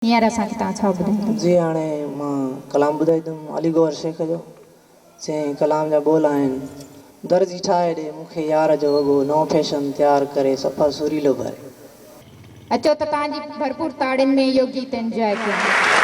हींअर असांखे तव्हां छा ॿुधाईंदो? जी हाणे मां कलाम ॿुधाईंदुमि अली गौहर शेख जो। जंहिं कलाम जा बोल आहिनि, दर्जी ठाहे ॾे मूंखे यार जो वॻो, नओं फैशन तयारु करे सफ़ा सुरीलो भरे। अचो त तव्हांजी भरपूर ताड़ियुनि में इहो गीत एंजॉय कयूं।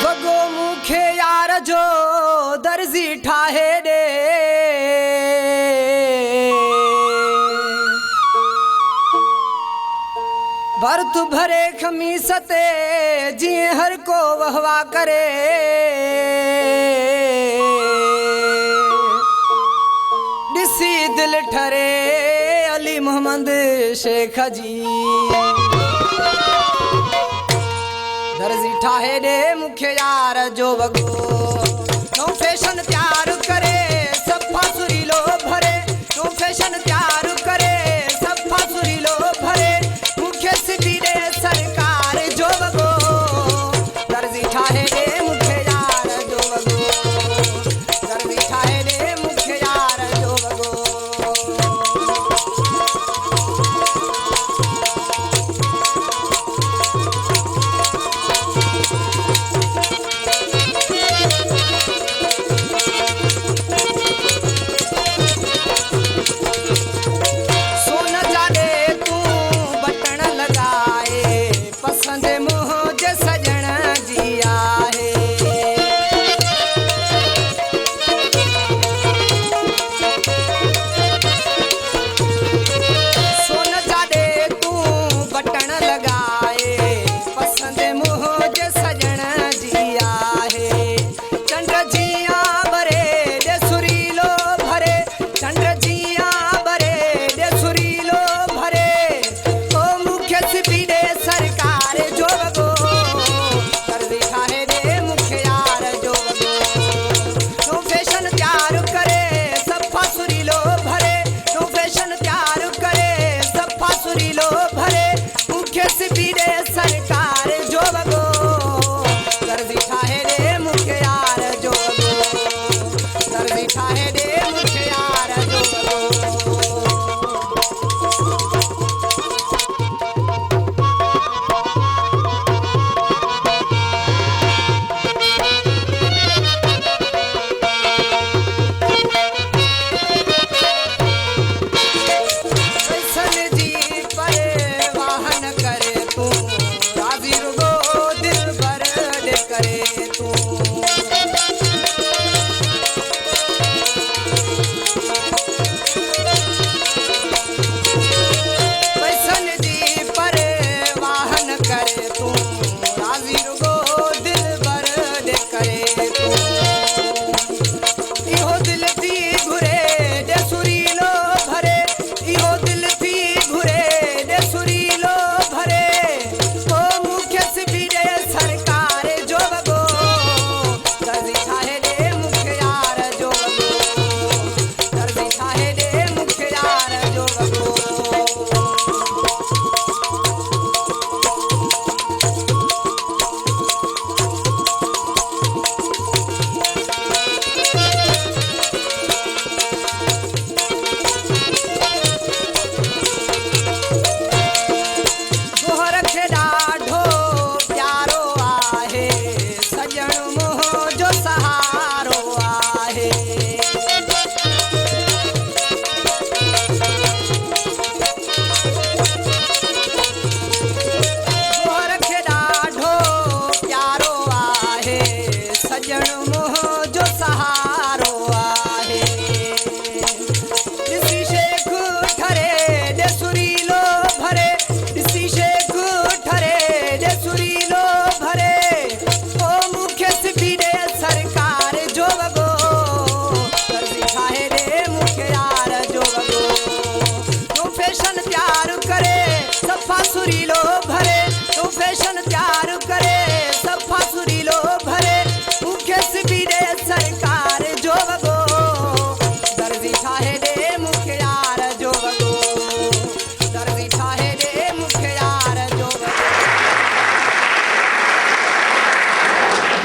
वॻो मूंखे यार जो दर्जी ठाहे ॾे, भर्त भरे खमीस ते जीअं हर को वहवा करे। ॾिसी दिलि ठरे अली मोहम्मद शेख जी। दर्जी ठाहे ॾे मूंखे यार जो वॻो, नओं फैशन तयारु करे सफ़ा सुरीलो भरे। नओं फैशन तयारु करे